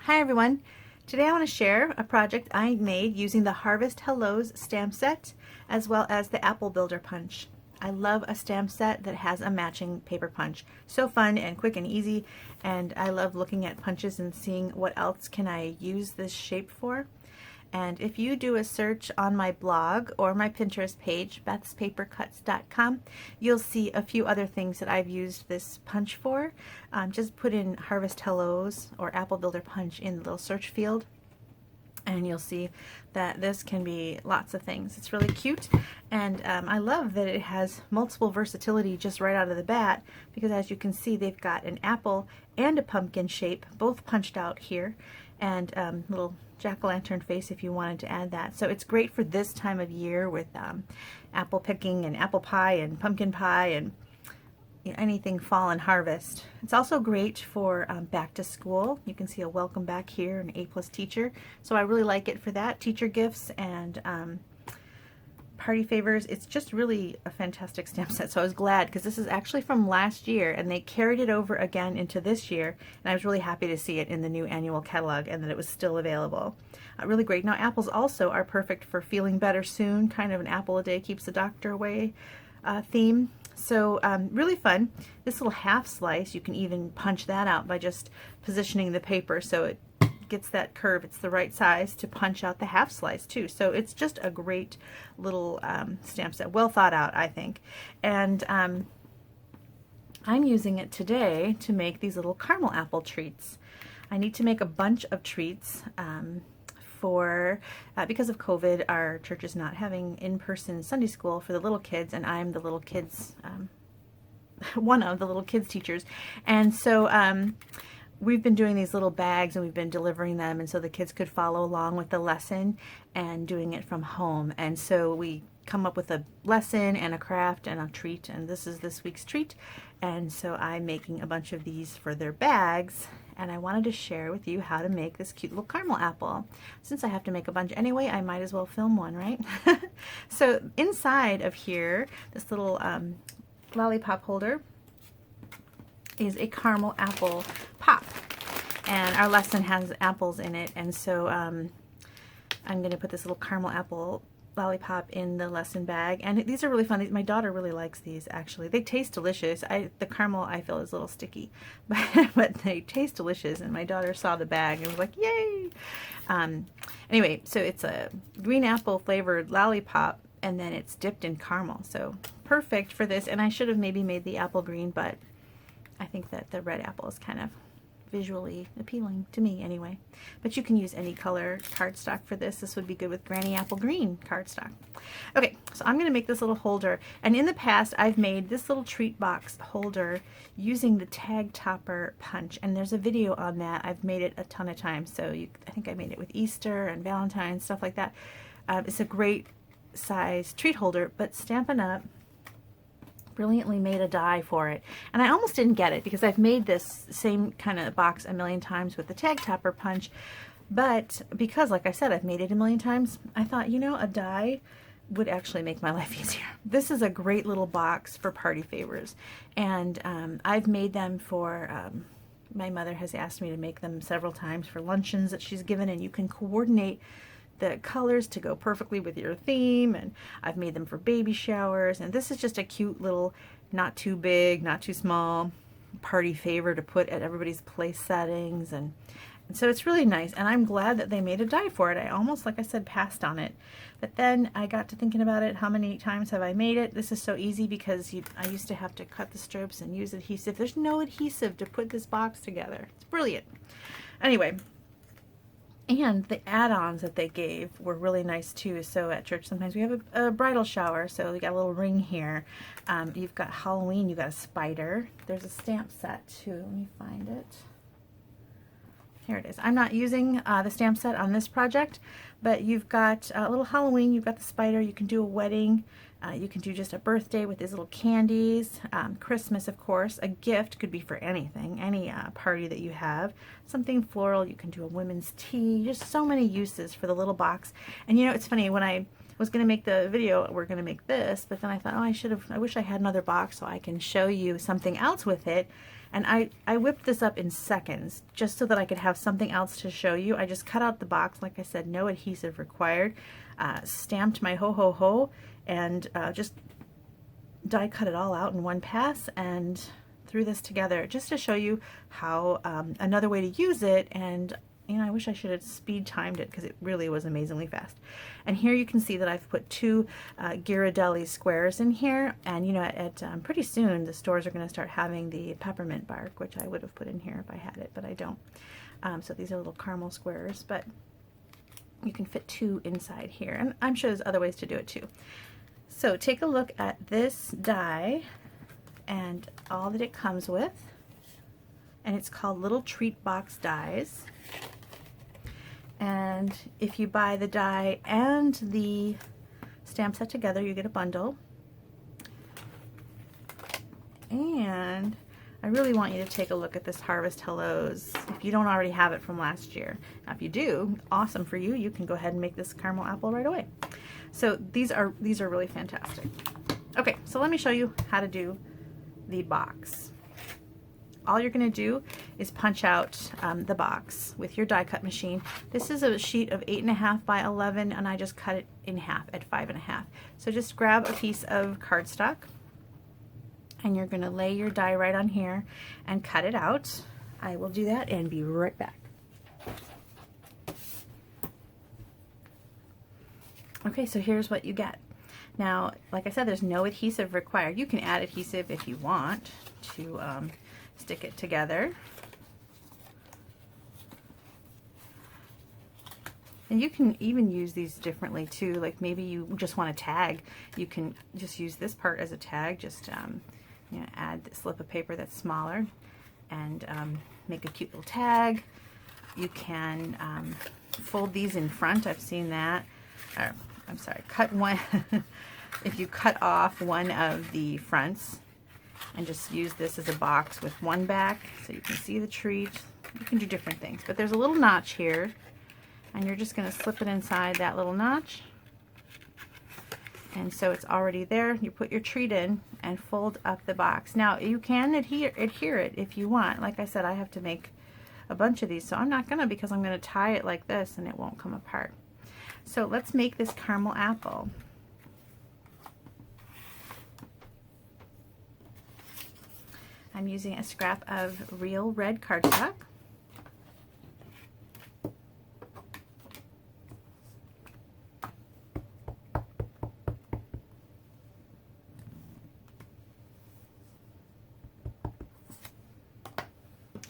Hi everyone! Today I want to share a project I made using the Harvest Hellos stamp set as well as the Apple Builder punch. I love a stamp set that has a matching paper punch. So fun and quick and easy, and I love looking at punches and seeing what else can I use this shape for. And if you do a search on my blog or my Pinterest page, bethspapercuts.com, you'll see a few other things that I've used this punch for. Just put in Harvest Hellos or Apple Builder punch in the little search field, and you'll see that this can be lots of things. It's really cute, and I love that it has multiple versatility just right out of the bat, because as you can see, they've got an apple and a pumpkin shape both punched out here, and little jack-o'-lantern face if you wanted to add that. So it's great for this time of year with apple picking and apple pie and pumpkin pie and anything fall and harvest. It's also great for back to school. You can see a welcome back here, an A+ teacher. So I really like it for that. Teacher gifts and party favors. It's just really a fantastic stamp set. So I was glad, because this is actually from last year and they carried it over again into this year, and I was really happy to see it in the new annual catalog and that it was still available. Really great. Now apples also are perfect for feeling better soon, kind of an apple a day keeps the doctor away theme. So really fun. This little half slice, you can even punch that out by just positioning the paper so it gets that curve. It's the right size to punch out the half slice too. So it's just a great little stamp set, well thought out, I think. And I'm using it today to make these little caramel apple treats. I need to make a bunch of treats because of COVID, our church is not having in-person Sunday school for the little kids, and I'm the little kids, one of the little kids teachers. And so we've been doing these little bags and we've been delivering them, and so the kids could follow along with the lesson and doing it from home. And so we come up with a lesson and a craft and a treat, and this is this week's treat. And so I'm making a bunch of these for their bags, and I wanted to share with you how to make this cute little caramel apple. Since I have to make a bunch anyway, I might as well film one, right? So inside of here, this little lollipop holder is a caramel apple pop, and our lesson has apples in it, and so I'm going to put this little caramel apple lollipop in the lesson bag. And these are really fun. My daughter really likes these, actually. They taste delicious. The caramel I feel is a little sticky, but they taste delicious, and my daughter saw the bag and was like, yay! Anyway, so it's a green apple flavored lollipop, and then it's dipped in caramel, so perfect for this. And I should have maybe made the apple green, but I think that the red apple is kind of visually appealing to me anyway. But you can use any color cardstock for this. This would be good with Granny Apple Green cardstock. Okay, so I'm going to make this little holder, and in the past I've made this little treat box holder using the tag topper punch, and there's a video on that. I've made it a ton of times, so I think I made it with Easter and Valentine's, stuff like that. It's a great size treat holder, but Stampin' Up brilliantly made a die for it, and I almost didn't get it because I've made this same kind of box a million times with the tag topper punch, but because, like I said, I've made it a million times, I thought, you know, a die would actually make my life easier. This is a great little box for party favors, and I've made them for my mother has asked me to make them several times for luncheons that she's given, and you can coordinate the colors to go perfectly with your theme, and I've made them for baby showers, and this is just a cute little, not too big, not too small party favor to put at everybody's place settings, and so it's really nice, and I'm glad that they made a die for it. I almost, like I said, passed on it, but then I got to thinking about it. How many times have I made it? This is so easy because I used to have to cut the strips and use adhesive. There's no adhesive to put this box together. It's brilliant. Anyway, and the add-ons that they gave were really nice too. So at church sometimes we have a bridal shower, so we got a little ring here. You've got Halloween, you've got a spider. There's a stamp set too. Let me find it. Here it is. I'm not using the stamp set on this project, but you've got a little Halloween, you've got the spider, you can do a wedding, you can do just a birthday with these little candies, Christmas, of course. A gift could be for anything, any party that you have. Something floral, you can do a women's tea, just so many uses for the little box. And you know, it's funny, when I was going to make the video, we're going to make this, but then I thought, oh, I wish I had another box so I can show you something else with it. And I whipped this up in seconds just so that I could have something else to show you. I just cut out the box, like I said, no adhesive required, stamped my ho ho ho, and just die cut it all out in one pass and threw this together just to show you how another way to use it. And I wish I should have speed timed it because it really was amazingly fast. And here you can see that I've put 2 Ghirardelli squares in here, and pretty soon the stores are going to start having the peppermint bark, which I would have put in here if I had it, but I don't. So these are little caramel squares, but you can fit 2 inside here, and I'm sure there's other ways to do it too. So take a look at this die and all that it comes with, and it's called Little Treat Box Dies. And if you buy the die and the stamp set together, you get a bundle. And I really want you to take a look at this Harvest Hellos if you don't already have it from last year. Now if you do, awesome for you. You can go ahead and make this caramel apple right away. So these are really fantastic. Okay, so let me show you how to do the box. All you're going to do is punch out the box with your die cut machine. This is a sheet of 8.5 by 11, and I just cut it in half at 5.5. So just grab a piece of cardstock, and you're going to lay your die right on here and cut it out. I will do that and be right back. Okay, so here's what you get. Now, like I said, there's no adhesive required. You can add adhesive if you want to stick it together. And you can even use these differently too. Like maybe you just want a tag. You can just use this part as a tag. Just add the slip of paper that's smaller and make a cute little tag. You can fold these in front. I've seen that. I'm sorry, cut one. If you cut off one of the fronts and just use this as a box with one back so you can see the treat, you can do different things. But there's a little notch here, and you're just going to slip it inside that little notch. And so it's already there. You put your treat in and fold up the box. Now you can adhere it if you want. Like I said, I have to make a bunch of these, so I'm not gonna, because I'm gonna tie it like this and it won't come apart. So let's make this caramel apple. I'm using a scrap of real red cardstock.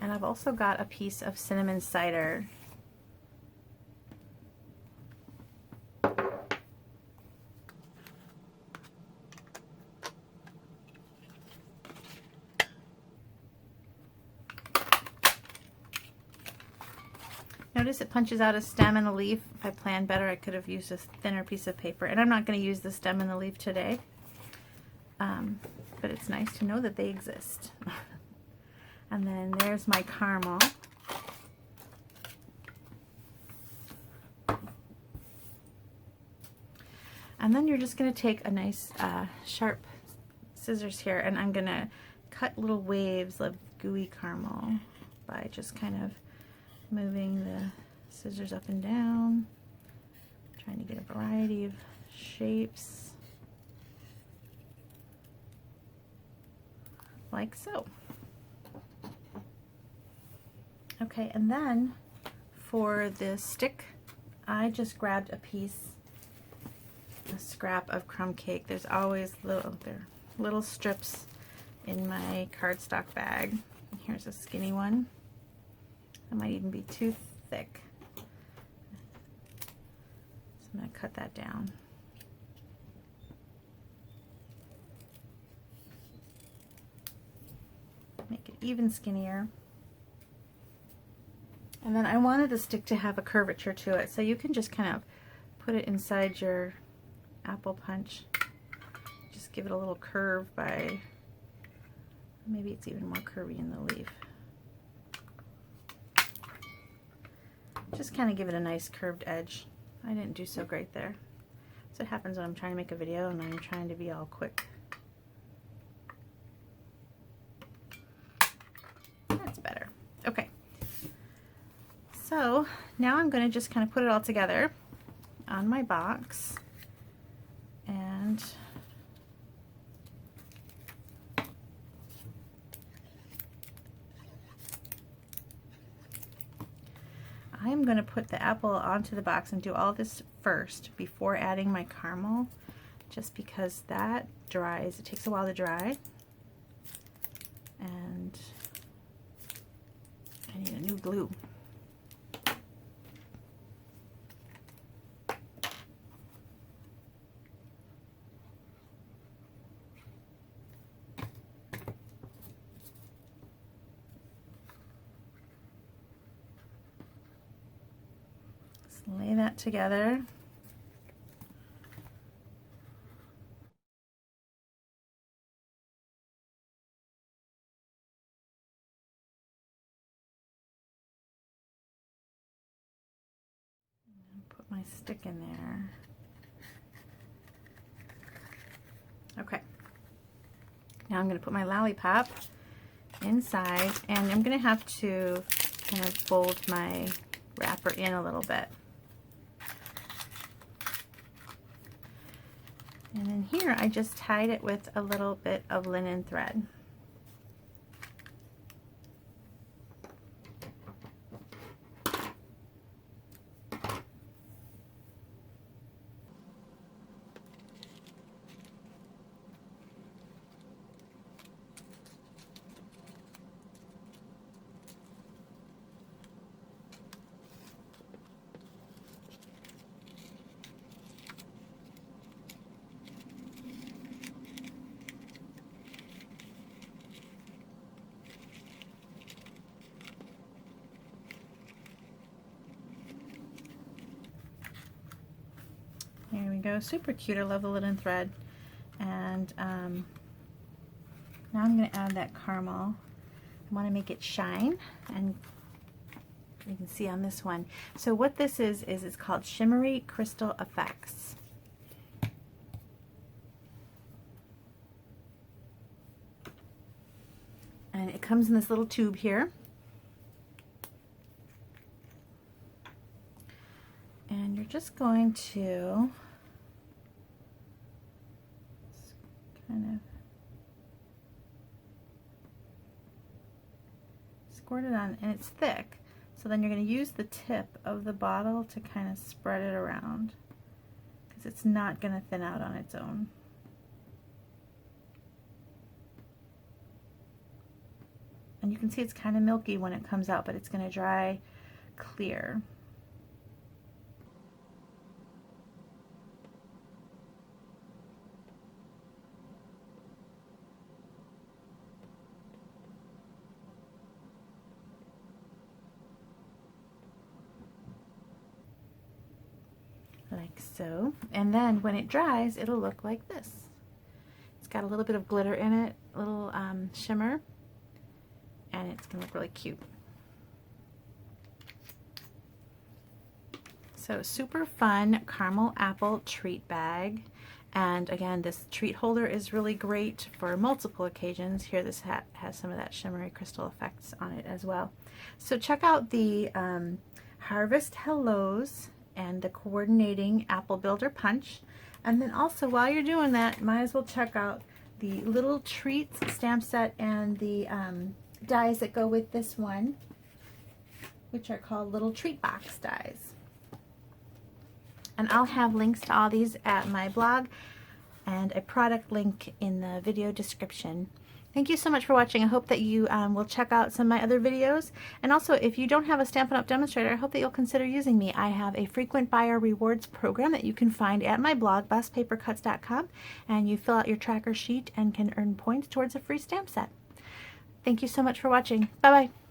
And I've also got a piece of cinnamon cider. Notice it punches out a stem and a leaf. If I planned better, I could have used a thinner piece of paper. And I'm not going to use the stem and the leaf today. But it's nice to know that they exist. And then there's my caramel. And then you're just going to take a nice sharp scissors here, and I'm going to cut little waves of gooey caramel by just kind of moving the scissors up and down, trying to get a variety of shapes, like so. Okay, and then for the stick, I just grabbed a scrap of crumb cake. There's always little strips in my cardstock bag. Here's a skinny one. It might even be too thick. So I'm going to cut that down. Make it even skinnier. And then I wanted the stick to have a curvature to it, so you can just kind of put it inside your apple punch. Just give it a little curve by, maybe it's even more curvy in the leaf. Just kind of give it a nice curved edge. I didn't do so great there. That's what happens when I'm trying to make a video and I'm trying to be all quick. That's better. Okay. So now I'm going to just kind of put it all together on my box, and I'm going to put the apple onto the box and do all this first before adding my caramel, just because that dries. It takes a while to dry, and I need a new glue. Lay that together. Put my stick in there. Okay. Now I'm going to put my lollipop inside, and I'm going to have to kind of fold my wrapper in a little bit. And then here I just tied it with a little bit of linen thread. There we go, super cute. I love the linen thread. And now I'm going to add that caramel. I want to make it shine, and you can see on this one. So what this is it's called Shimmery Crystal Effects. And it comes in this little tube here. And you're just going to kind of squirt it on, and it's thick, so then you're going to use the tip of the bottle to kind of spread it around, because it's not going to thin out on its own. And you can see it's kind of milky when it comes out, but it's going to dry clear. Like so. And then when it dries, it'll look like this. It's got a little bit of glitter in it, a little shimmer, and it's gonna look really cute. So super fun caramel apple treat bag. And again, this treat holder is really great for multiple occasions. Here, this hat has some of that shimmery crystal effects on it as well. So check out the Harvest Hellos and the coordinating apple builder punch. And then also, while you're doing that, might as well check out the little treats stamp set and the dies that go with this one, which are called little treat box dies. And I'll have links to all these at my blog and a product link in the video description. Thank you so much for watching. I hope that you will check out some of my other videos. And also, if you don't have a Stampin' Up! Demonstrator, I hope that you'll consider using me. I have a frequent buyer rewards program that you can find at my blog, Beth'sPaperCuts.com, and you fill out your tracker sheet and can earn points towards a free stamp set. Thank you so much for watching. Bye-bye.